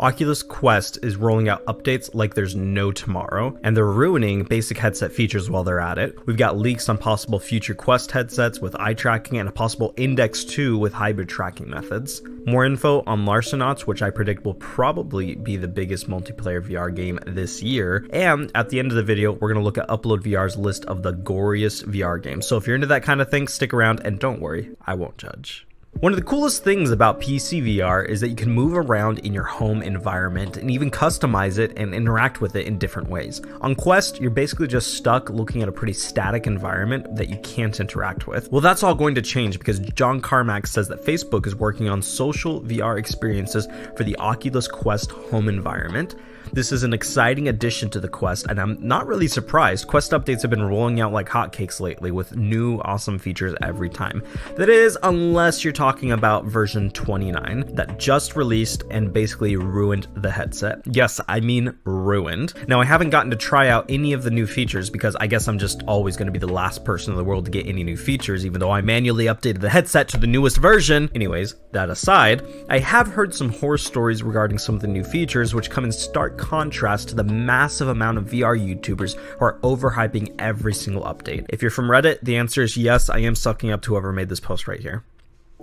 Oculus Quest is rolling out updates like there's no tomorrow, and they're ruining basic headset features while they're at it. We've got leaks on possible future Quest headsets with eye tracking and a possible Index 2 with hybrid tracking methods. More info on Larcenauts, which I predict will probably be the biggest multiplayer VR game this year. And at the end of the video, we're going to look at Upload VR's list of the Goriest VR games. So if you're into that kind of thing, stick around and don't worry, I won't judge. One of the coolest things about PC VR is that you can move around in your home environment and even customize it and interact with it in different ways. On Quest, you're basically just stuck looking at a pretty static environment that you can't interact with. Well, that's all going to change because John Carmack says that Facebook is working on social VR experiences for the Oculus Quest home environment. This is an exciting addition to the Quest, and I'm not really surprised. Quest updates have been rolling out like hotcakes lately with new awesome features every time. That is, unless you're talking about version 29 that just released and basically ruined the headset. Yes, I mean ruined. Now, I haven't gotten to try out any of the new features because I guess I'm just always going to be the last person in the world to get any new features, even though I manually updated the headset to the newest version. Anyways, that aside, I have heard some horror stories regarding some of the new features, which come in stark contrast to the massive amount of VR YouTubers who are overhyping every single update. If you're from Reddit, the answer is yes, I am sucking up to whoever made this post right here.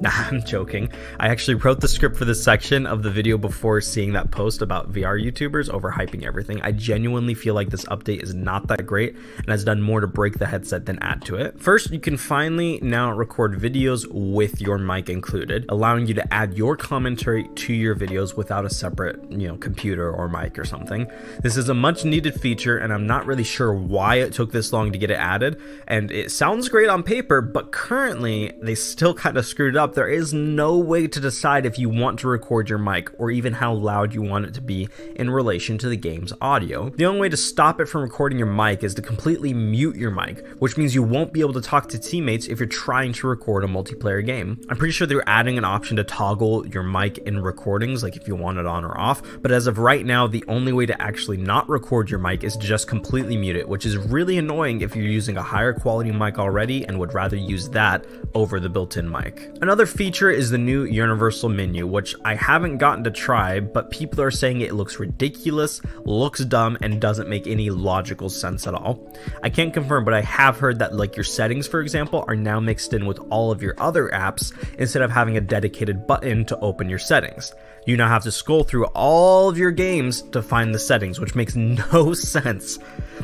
Nah, I'm joking. I actually wrote the script for this section of the video before seeing that post about VR YouTubers overhyping everything. I genuinely feel like this update is not that great and has done more to break the headset than add to it. First, you can finally now record videos with your mic included, allowing you to add your commentary to your videos without a separate, computer or mic or something. This is a much needed feature, and I'm not really sure why it took this long to get it added. And it sounds great on paper, but currently they still kind of screwed up. There is no way to decide if you want to record your mic or even how loud you want it to be in relation to the game's audio. The only way to stop it from recording your mic is to completely mute your mic, which means you won't be able to talk to teammates if you're trying to record a multiplayer game. I'm pretty sure they're adding an option to toggle your mic in recordings, like if you want it on or off, but as of right now, the only way to actually not record your mic is to just completely mute it, which is really annoying if you're using a higher quality mic already and would rather use that over the built-in mic. Another feature is the new universal menu, which I haven't gotten to try, but people are saying it looks ridiculous, looks dumb, and doesn't make any logical sense at all. I can't confirm, but I have heard that like your settings, for example, are now mixed in with all of your other apps instead of having a dedicated button to open your settings. You now have to scroll through all of your games to find the settings, which makes no sense.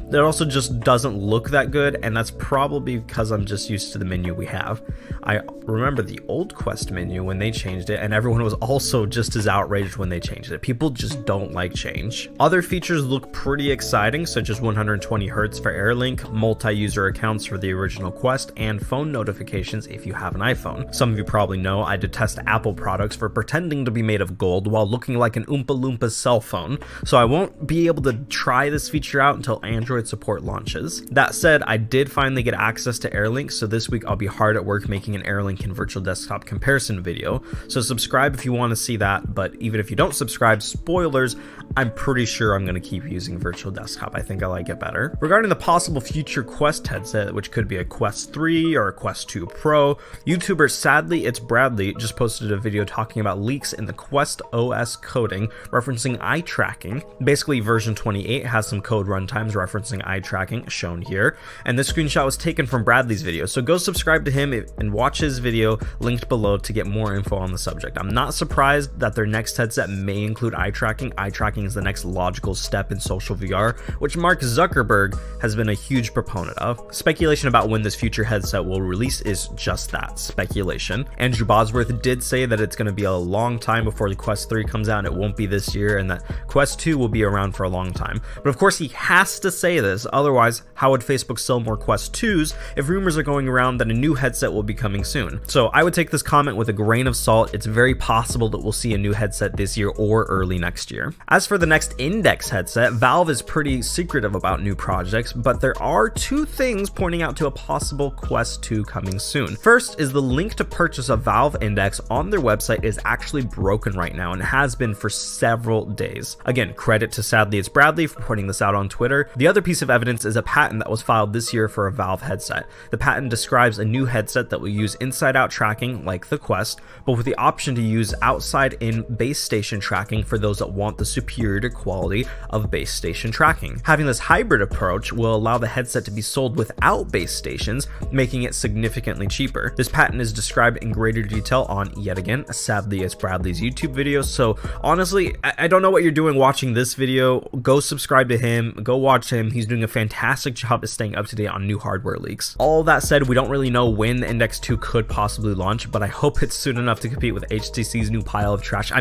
It also just doesn't look that good, and that's probably because I'm just used to the menu we have. I remember the old Quest menu when they changed it, and everyone was also just as outraged when they changed it. People just don't like change. Other features look pretty exciting, such as 120 Hz for AirLink, multi-user accounts for the original Quest, and phone notifications if you have an iPhone. Some of you probably know I detest Apple products for pretending to be made of gold while looking like an Oompa Loompa cell phone, so I won't be able to try this feature out until Android support launches. That said, I did finally get access to AirLink, so this week I'll be hard at work making an AirLink and virtual desktop comparison video, so subscribe if you want to see that. But even if you don't subscribe, spoilers, I'm pretty sure I'm going to keep using virtual desktop. I think I like it better. Regarding the possible future Quest headset, which could be a Quest 3 or a Quest 2 Pro, YouTuber Sadly It's Bradley just posted a video talking about leaks in the Quest OS coding referencing eye tracking. Basically, version 28 has some code runtimes referencing eye tracking shown here, and this screenshot was taken from Bradley's video, so go subscribe to him and watch his video linked below to get more info on the subject. I'm not surprised that their next headset may include eye tracking. Eye tracking is the next logical step in social VR, which Mark Zuckerberg has been a huge proponent of. Speculation about when this future headset will release is just that, speculation. Andrew Bosworth did say that it's going to be a long time before the Quest 3 comes out, and it won't be this year, and that Quest 2 will be around for a long time. But of course he has to say this, otherwise how would Facebook sell more Quest 2s if rumors are going around that a new headset will be coming soon? So I would take this comment with a grain of salt. It's very possible that we'll see a new headset this year or early next year. As for the next Index headset, Valve is pretty secretive about new projects, but there are two things pointing out to a possible Quest 2 coming soon. First is the link to purchase a Valve Index on their website is actually broken right now and has been for several days. Again, credit to Sadly It's Bradley for putting this out on Twitter. The The other piece of evidence is a patent that was filed this year for a Valve headset. The patent describes a new headset that will use inside-out tracking like the Quest, but with the option to use outside-in base station tracking for those that want the superior quality of base station tracking. Having this hybrid approach will allow the headset to be sold without base stations, making it significantly cheaper. This patent is described in greater detail on, yet again, sadly it's Bradley's YouTube video, so honestly, I don't know what you're doing watching this video. Go subscribe to him, go watch him. He's doing a fantastic job of staying up to date on new hardware leaks. All that said, we don't really know when the Index 2 could possibly launch, but I hope it's soon enough to compete with HTC's new pile of trash,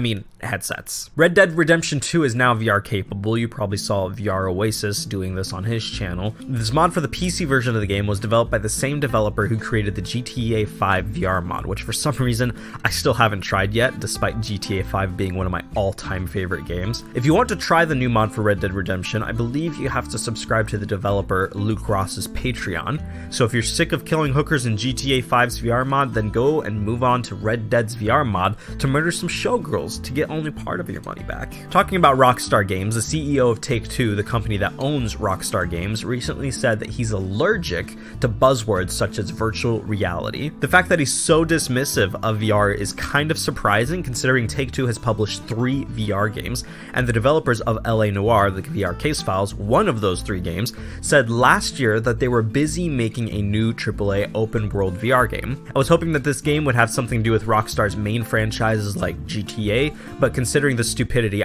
headsets. Red Dead Redemption 2 is now VR capable. You probably saw VR Oasis doing this on his channel. This mod for the PC version of the game was developed by the same developer who created the GTA 5 VR mod, which for some reason I still haven't tried yet, despite GTA 5 being one of my all-time favorite games. If you want to try the new mod for Red Dead Redemption, I believe you have to subscribe to the developer Luke Ross's Patreon. So if you're sick of killing hookers in GTA 5's VR mod, then go and move on to Red Dead's VR mod to murder some showgirls to get only part of your money back. Talking about Rockstar Games, the CEO of Take-Two, the company that owns Rockstar Games, recently said that he's allergic to buzzwords such as virtual reality. The fact that he's so dismissive of VR is kind of surprising, considering Take-Two has published 3 VR games, and the developers of LA Noire, the VR case files, one of those 3 games, said last year that they were busy making a new AAA open world VR game. I was hoping that this game would have something to do with Rockstar's main franchises like GTA, but considering the stupidity,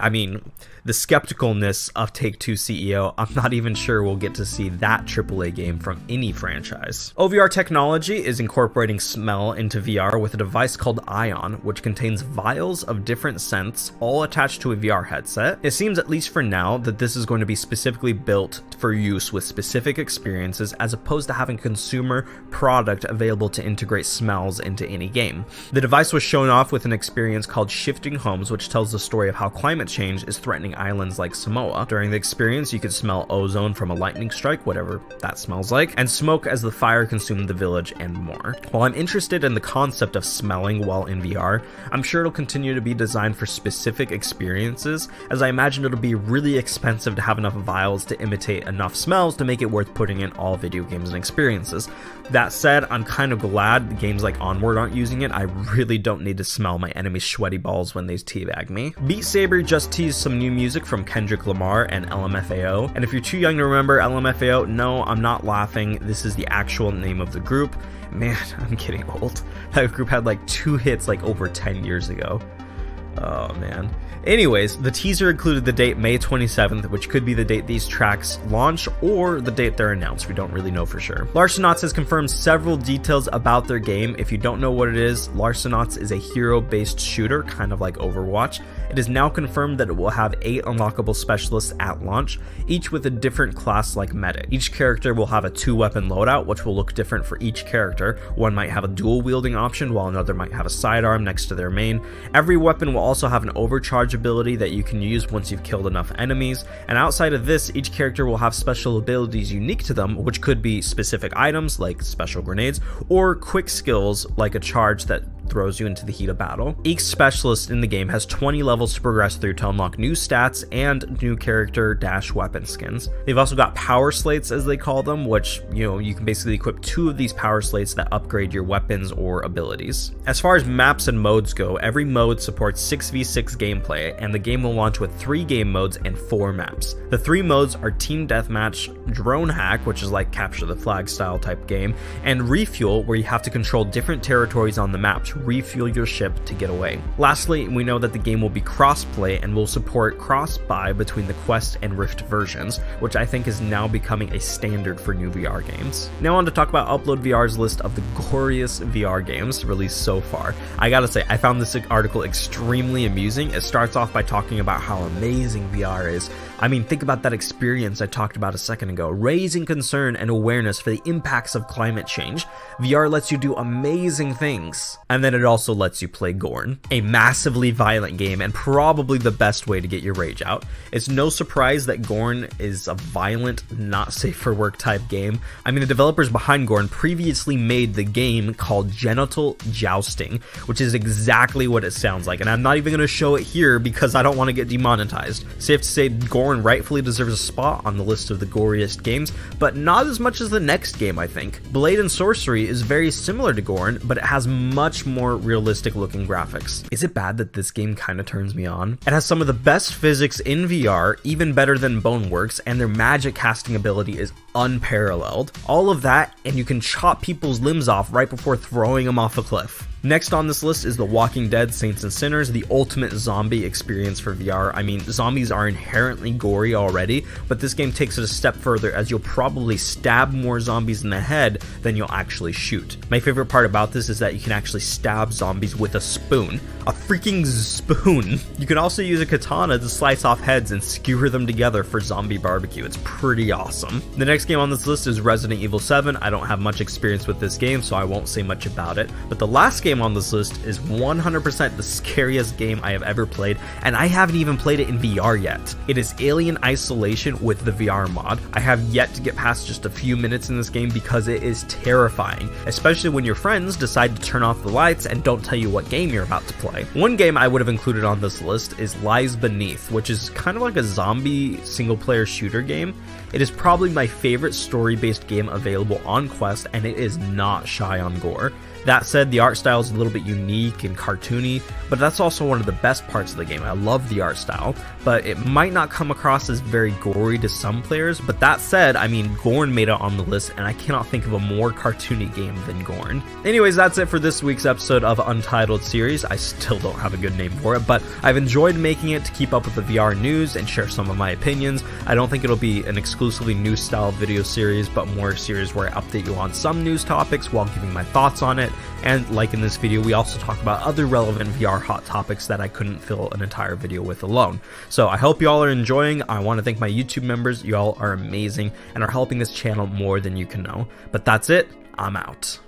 the skepticalness of Take-Two CEO, I'm not even sure we'll get to see that AAA game from any franchise. OVR technology is incorporating smell into VR with a device called Ion, which contains vials of different scents, all attached to a VR headset. It seems, at least for now, that this is going to be specifically built for use with specific experiences, as opposed to having a consumer product available to integrate smells into any game. The device was shown off with an experience called Shifting Homes, which tells the story of how climate change is threatening islands like Samoa. During the experience, you could smell ozone from a lightning strike, whatever that smells like, and smoke as the fire consumed the village, and more. While I'm interested in the concept of smelling while in VR, I'm sure it'll continue to be designed for specific experiences, as I imagine it'll be really expensive to have enough vials to imitate enough smells to make it worth putting in all video games and experiences. That said, I'm kind of glad games like Onward aren't using it. I really don't need to smell my enemy's sweaty balls when they teabag me. Beat Saber just teased some new music from Kendrick Lamar and LMFAO, and if you're too young to remember LMFAO, no, I'm not laughing. This is the actual name of the group. Man, I'm getting old. That group had like 2 hits like over 10 years ago. Oh man. Anyways, the teaser included the date May 27th, which could be the date these tracks launch or the date they're announced. We don't really know for sure. Larcenauts has confirmed several details about their game. If you don't know what it is, Larcenauts is a hero-based shooter, kind of like Overwatch. It is now confirmed that it will have 8 unlockable specialists at launch, each with a different class like medic. Each character will have a 2-weapon loadout, which will look different for each character. One might have a dual wielding option, while another might have a sidearm next to their main. Every weapon will also have an overcharge ability that you can use once you've killed enough enemies, and outside of this, each character will have special abilities unique to them, which could be specific items like special grenades, or quick skills like a charge that throws you into the heat of battle. Each specialist in the game has 20 levels to progress through to unlock new stats and new character - weapon skins. They've also got power slates, as they call them, which, you can basically equip 2 of these power slates that upgrade your weapons or abilities. As far as maps and modes go, every mode supports 6v6 gameplay, and the game will launch with 3 game modes and 4 maps. The 3 modes are Team Deathmatch, Drone Hack, which is like Capture the Flag style type game, and Refuel, where you have to control different territories on the map to refuel your ship to get away. Lastly, we know that the game will be cross-play and will support cross-buy between the Quest and Rift versions, which I think is now becoming a standard for new VR games. Now on to talk about Upload VR's list of the Goriest VR games released so far. I gotta say, I found this article extremely amusing. It starts off by talking about how amazing VR is. Think about that experience I talked about a second ago, raising concern and awareness for the impacts of climate change. VR lets you do amazing things. And then then it also lets you play Gorn, a massively violent game and probably the best way to get your rage out. It's no surprise that Gorn is a violent, not safe for work type game. I mean, the developers behind Gorn previously made the game called Genital Jousting, which is exactly what it sounds like, and I'm not even going to show it here because I don't want to get demonetized. Safe to say, Gorn rightfully deserves a spot on the list of the goriest games, but not as much as the next game, I think. Blade and Sorcery is very similar to Gorn, but it has much more realistic looking graphics. Is it bad that this game kind of turns me on? It has some of the best physics in VR, even better than Boneworks, and their magic casting ability is unparalleled. All of that, and you can chop people's limbs off right before throwing them off a cliff. Next on this list is The Walking Dead Saints and Sinners, the ultimate zombie experience for VR. I mean, zombies are inherently gory already, but this game takes it a step further as you'll probably stab more zombies in the head than you'll actually shoot. My favorite part about this is that you can actually stab zombies with a spoon. A freaking spoon! You can also use a katana to slice off heads and skewer them together for zombie barbecue. It's pretty awesome. The next game on this list is Resident Evil 7. I don't have much experience with this game, so I won't say much about it, but the last game on this list is 100% the scariest game I have ever played, and I haven't even played it in VR yet. It is Alien Isolation with the VR mod. I have yet to get past just a few minutes in this game because it is terrifying, especially when your friends decide to turn off the lights and don't tell you what game you're about to play. One game I would have included on this list is Lies Beneath, which is kind of like a zombie single-player shooter game. It is probably my favorite story-based game available on Quest, and it is not shy on gore. That said, the art style is a little bit unique and cartoony, but that's also one of the best parts of the game. I love the art style, but it might not come across as very gory to some players. But that said, I mean, Gorn made it on the list, and I cannot think of a more cartoony game than Gorn. Anyways, that's it for this week's episode of Untitled Series. I still don't have a good name for it, but I've enjoyed making it to keep up with the VR news and share some of my opinions. I don't think it'll be an exclusively news style video series, but more a series where I update you on some news topics while giving my thoughts on it. And like in this video, we also talk about other relevant VR hot topics that I couldn't fill an entire video with alone. So I hope y'all are enjoying. I want to thank my YouTube members. Y'all are amazing and are helping this channel more than you can know. But that's it. I'm out.